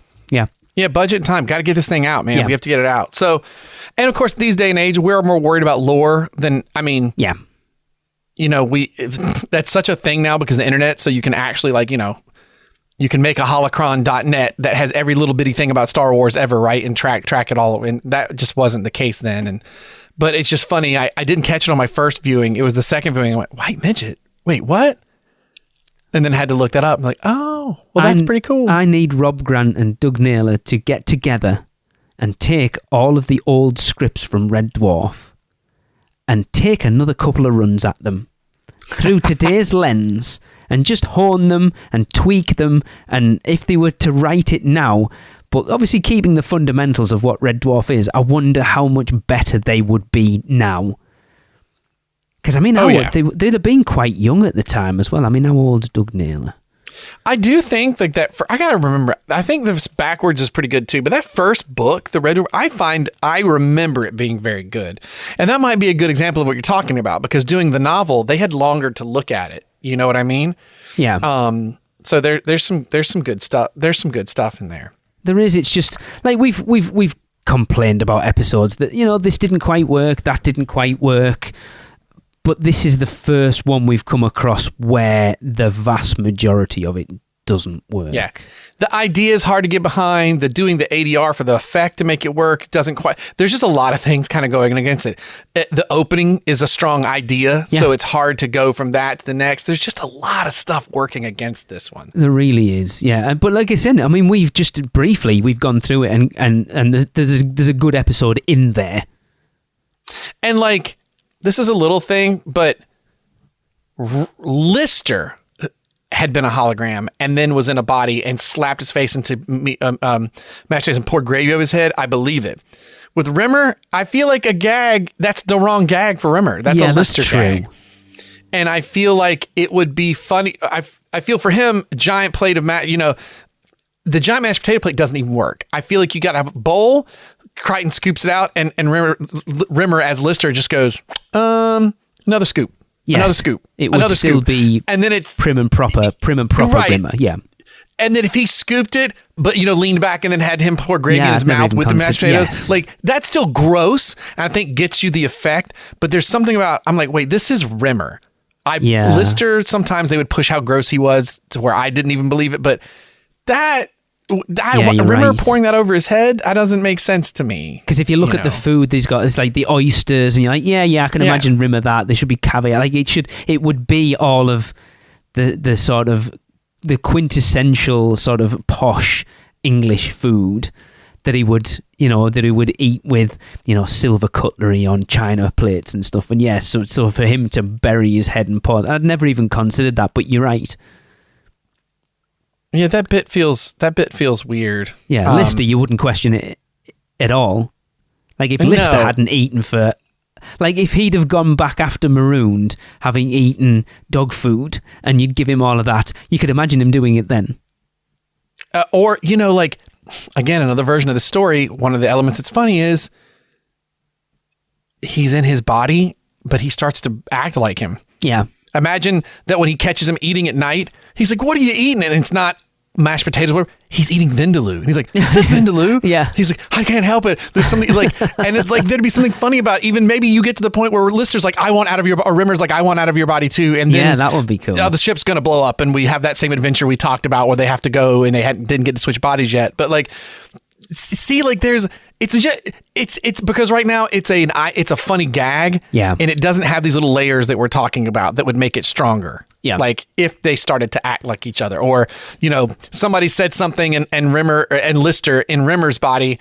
Yeah, budget and time. Got to get this thing out, man. Yeah. We have to get it out. So, and of course, these day and age, we're more worried about lore than, you know, that's such a thing now because of the internet. So you can actually you can make a holocron.net that has every little bitty thing about Star Wars ever, right? And track it all. And that just wasn't the case then. But it's just funny. I didn't catch it on my first viewing. It was the second viewing. I went, white midget? Wait, what? And then had to look that up. I'm like, oh, well, that's pretty cool. I need Rob Grant and Doug Naylor to get together and take all of the old scripts from Red Dwarf and take another couple of runs at them through today's lens and just hone them and tweak them. And if they were to write it now, but obviously keeping the fundamentals of what Red Dwarf is, I wonder how much better they would be now. Because, I mean, they'd have been quite young at the time as well. I mean, how old's Doug Naylor? I do think like that. I gotta remember. I think this backwards is pretty good too. But that first book, the Red, I remember it being very good, and that might be a good example of what you're talking about because doing the novel, they had longer to look at it. You know what I mean? Yeah. So there's some good stuff. There's some good stuff in there. There is. It's just like we've complained about episodes that this didn't quite work, that didn't quite work. But this is the first one we've come across where the vast majority of it doesn't work. Yeah. The idea is hard to get behind. Doing the ADR for the effect to make it work doesn't quite. There's just a lot of things kind of going against it. The opening is a strong idea, so it's hard to go from that to the next. There's just a lot of stuff working against this one. There really is, yeah. But like I said, I mean, we've just briefly gone through it, and there's a good episode in there. And like. This is a little thing, but Lister had been a hologram and then was in a body and slapped his face into Mash and poured gravy over his head. I believe it. With Rimmer, I feel like a gag. That's the wrong gag for Rimmer. That's a Lister gag. And I feel like it would be funny. I feel for him, a giant plate of the giant mashed potato plate doesn't even work. I feel like you got to have a bowl. Crichton scoops it out, and Rimmer as Lister just goes, another scoop, another scoop, it would another still scoop. be and then it's prim and proper right. Rimmer, yeah. And then if he scooped it, but leaned back and then had him pour gravy in his mouth with the mashed potatoes, like that's still gross. And I think gets you the effect. But there's something about I'm like, wait, this is Rimmer. Lister. Sometimes they would push how gross he was to where I didn't even believe it, but that. Rimmer right. Pouring that over his head, that doesn't make sense to me. Because if you look at the food, it's like the oysters, and you're like, I can imagine Rimmer that. There should be caviar. Like it would be all of the sort of the quintessential sort of posh English food that he would eat with silver cutlery on china plates and stuff. And so for him to bury his head and pour, I'd never even considered that. But you're right. Yeah, that bit feels weird. Yeah, Lister, you wouldn't question it at all. Like if Lister hadn't eaten if he'd have gone back after Marooned, having eaten dog food, and you'd give him all of that, you could imagine him doing it then. Or again, another version of the story. One of the elements that's funny is he's in his body, but he starts to act like him. Yeah. Imagine that when he catches him eating at night, he's like, "What are you eating?" And it's not mashed potatoes or whatever. He's eating vindaloo. And he's like, "Is that vindaloo?" Yeah. He's like, "I can't help it." There's something and it's like, there'd be something funny about even maybe you get to the point where Lister's like, "I want out of your," or Rimmer's like, "I want out of your body too." And then that would be cool. The ship's going to blow up and we have that same adventure we talked about where they have to go and they didn't get to switch bodies yet. But it's because right now it's a funny gag, and it doesn't have these little layers that we're talking about that would make it stronger. Yeah, like if they started to act like each other, or somebody said something and Rimmer and Lister in Rimmer's body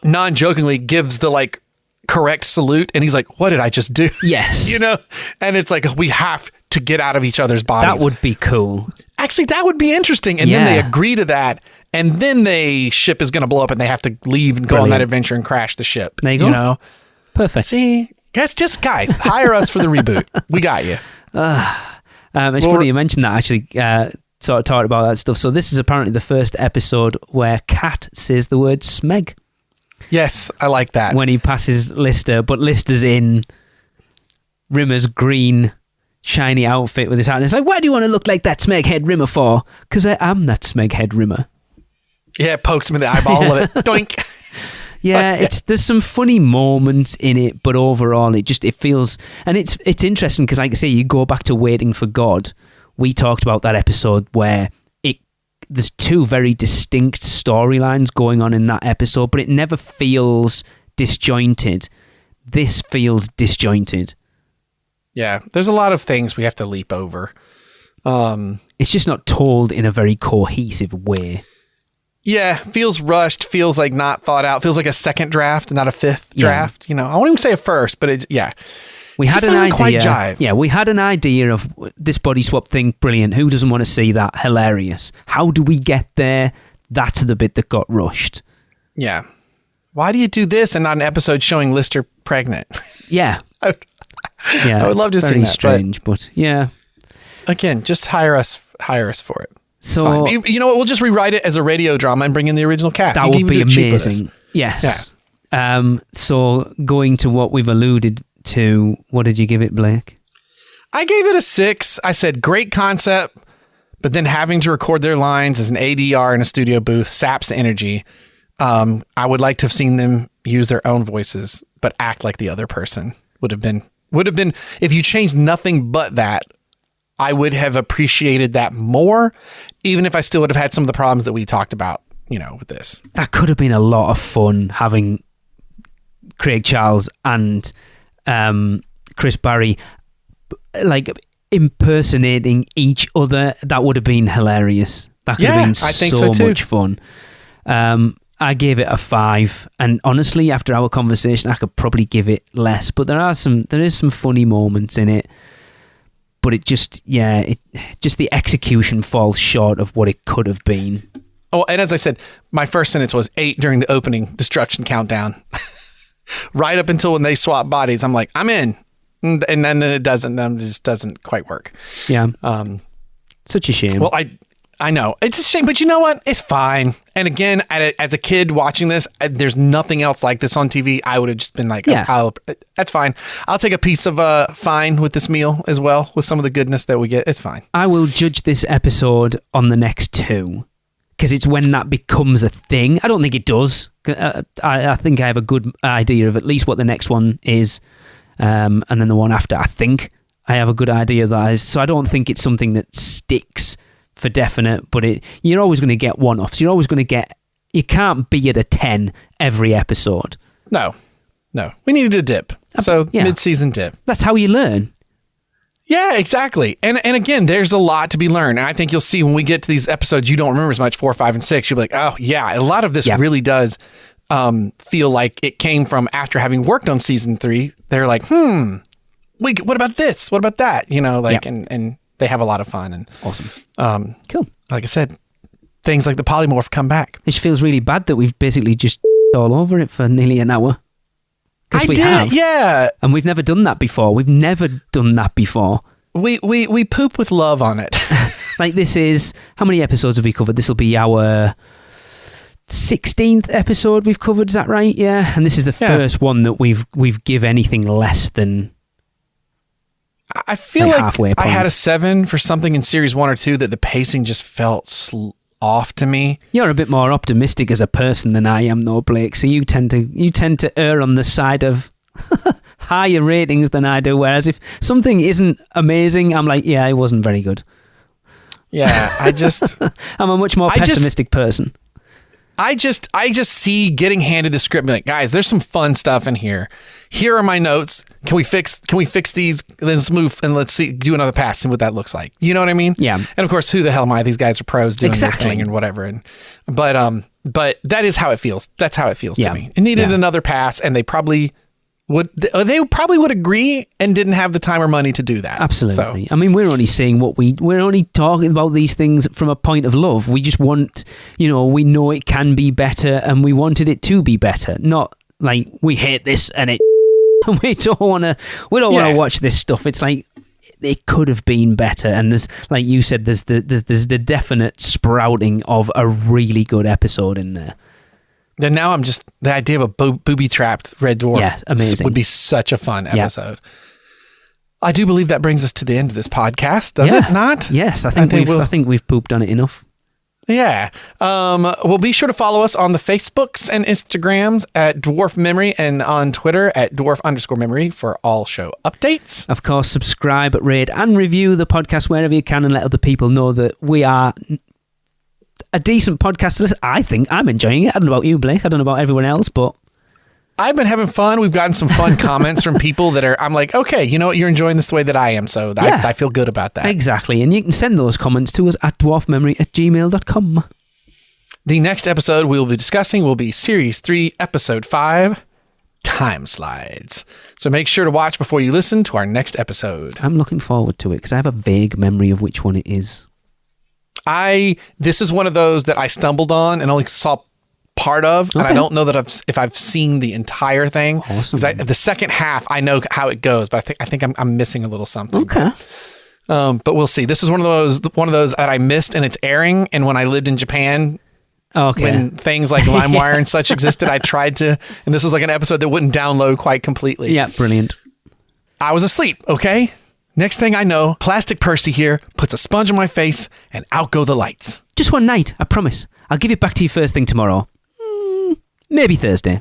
non-jokingly gives the correct salute, and he's like, "What did I just do?" Yes, and it's like we have to get out of each other's bodies. That would be cool. Actually, that would be interesting. And then they agree to that. And then the ship is going to blow up and they have to leave and go on that adventure and crash the ship. There you go. Perfect. See, guys, hire us for the reboot. We got you. It's funny you mentioned that, actually, sort of talked about that stuff. So this is apparently the first episode where Cat says the word smeg. Yes, I like that. When he passes Lister, but Lister's in Rimmer's green shiny outfit with his hat. And it's like, why do you want to look like that smeghead Rimmer for? Because I am that smeghead Rimmer. Yeah, pokes him in the eyeball of it. Doink. Yeah, there's some funny moments in it, but overall it feels, and it's interesting because, like I say, you go back to Waiting for God. We talked about that episode where there's two very distinct storylines going on in that episode, but it never feels disjointed. This feels disjointed. Yeah, there's a lot of things we have to leap over. It's just not told in a very cohesive way. Yeah, feels rushed, feels like not thought out, feels like a second draft, not a fifth draft. I won't even say a first, but we had an idea. Quite jive. Yeah, we had an idea of this body swap thing. Brilliant. Who doesn't want to see that? Hilarious. How do we get there? That's the bit that got rushed. Yeah. Why do you do this and not an episode showing Lister pregnant? Yeah. I would love to see that. Very strange, but yeah. Again, just hire us Hire us for it. It's So fine. You know what? We'll just rewrite it as a radio drama and bring in the original cast. that You would can be even do it cheap with us. amazing. Yes. So going to what we've alluded to, what did you give it, Blake? I gave it a 6. I said great concept, but then having to record their lines as an ADR in a studio booth saps the energy. I would like to have seen them use their own voices, but act like the other person. Would have been if you changed nothing but that, I would have appreciated that more, even if I still would have had some of the problems that we talked about, with this. That could have been a lot of fun, having Craig Charles and Chris Barry like impersonating each other. That would have been hilarious. That could have been I think so too. much fun. I gave it a 5, and honestly, after our conversation, I could probably give it less. But there is some funny moments in it. But it just the execution falls short of what it could have been. Oh, and as I said, my first sentence was 8 during the opening destruction countdown. Right up until when they swap bodies, I'm like, I'm in. And then it just doesn't quite work. Yeah. Such a shame. Well, I know. It's a shame, but you know what? It's fine. And again, as a kid watching this, there's nothing else like this on TV. I would have just been like, that's fine. I'll take a piece of fine with this meal as well, with some of the goodness that we get. It's fine. I will judge this episode on the next 2, because it's when that becomes a thing. I don't think it does. I think I have a good idea of at least what the next one is, and then the one after. I think I have a good idea of that. So I don't think it's something that sticks for definite, but you're always going to get one-offs. You're always going to get... You can't be at a 10 every episode. No. We needed a dip. So mid-season dip. That's how you learn. Yeah, exactly. And again, there's a lot to be learned. And I think you'll see when we get to these episodes you don't remember as much, 4, 5, and 6, you'll be like, oh, yeah, a lot of this really does feel like it came from after having worked on season 3. They're like, what about this? What about that? And they have a lot of fun. And awesome. Cool. Like I said, things like the polymorph come back. It feels really bad that we've basically just all over it for nearly an hour. Yeah. And we've never done that before. We poop with love on it. Like, this is... How many episodes have we covered? This will be our 16th episode we've covered. Is that right? Yeah. And this is the first one that we've give anything less than... I feel like halfway point. I had a 7 for something in series 1 or 2 that the pacing just felt off to me. You're a bit more optimistic as a person than I am, though, Blake. So you tend to err on the side of higher ratings than I do. Whereas if something isn't amazing, I'm like, yeah, it wasn't very good. Yeah, I'm a much more pessimistic person. I just see getting handed the script and be like, guys, there's some fun stuff in here. Here are my notes. Can we fix these? Let's move and let's do another pass and what that looks like. You know what I mean? Yeah. And of course, who the hell am I? These guys are pros doing their thing and whatever. But that is how it feels. That's how it feels to me. It needed another pass, and they probably would agree and didn't have the time or money to do that. Absolutely. So, I mean, we're only saying we're only talking about these things from a point of love. We just want, we know it can be better, and we wanted it to be better. Not like we hate this and we don't want to watch this stuff. It's like it could have been better, and there's, like you said, there's the definite sprouting of a really good episode in there. Then now I'm just the idea of a booby-trapped red dwarf amazing. Would be such a fun episode. I do believe that brings us to the end of this podcast, does it not? Yes, I think we've pooped on it enough. Yeah. Well, be sure to follow us on the Facebooks and Instagrams at Dwarf Memory, and on Twitter at Dwarf_Memory for all show updates. Of course, subscribe, rate, and review the podcast wherever you can, and let other people know that we are a decent podcast. I think I'm enjoying it. I don't know about you, Blake. I don't know about everyone else, but I've been having fun. We've gotten some fun comments from people that I'm like, okay, you know what? You're enjoying this the way that I am. So I feel good about that. Exactly. And you can send those comments to us at dwarfmemory@gmail.com. The next episode we'll be discussing will be Series 3, Episode 5, Time Slides. So make sure to watch before you listen to our next episode. I'm looking forward to it because I have a vague memory of which one it is. This is one of those that I stumbled on and only saw part of, and I don't know that if I've seen the entire thing. Awesome. The second half, I know how it goes, but I think I'm missing a little something. Okay. But we'll see. This is one of those that I missed, and it's airing. And when I lived in Japan, when things like LimeWire and such existed, I tried to, and this was like an episode that wouldn't download quite completely. Yeah, brilliant. I was asleep, okay? Next thing I know, Plastic Percy here puts a sponge on my face, and out go the lights. Just one night, I promise. I'll give it back to you first thing tomorrow. Maybe Thursday.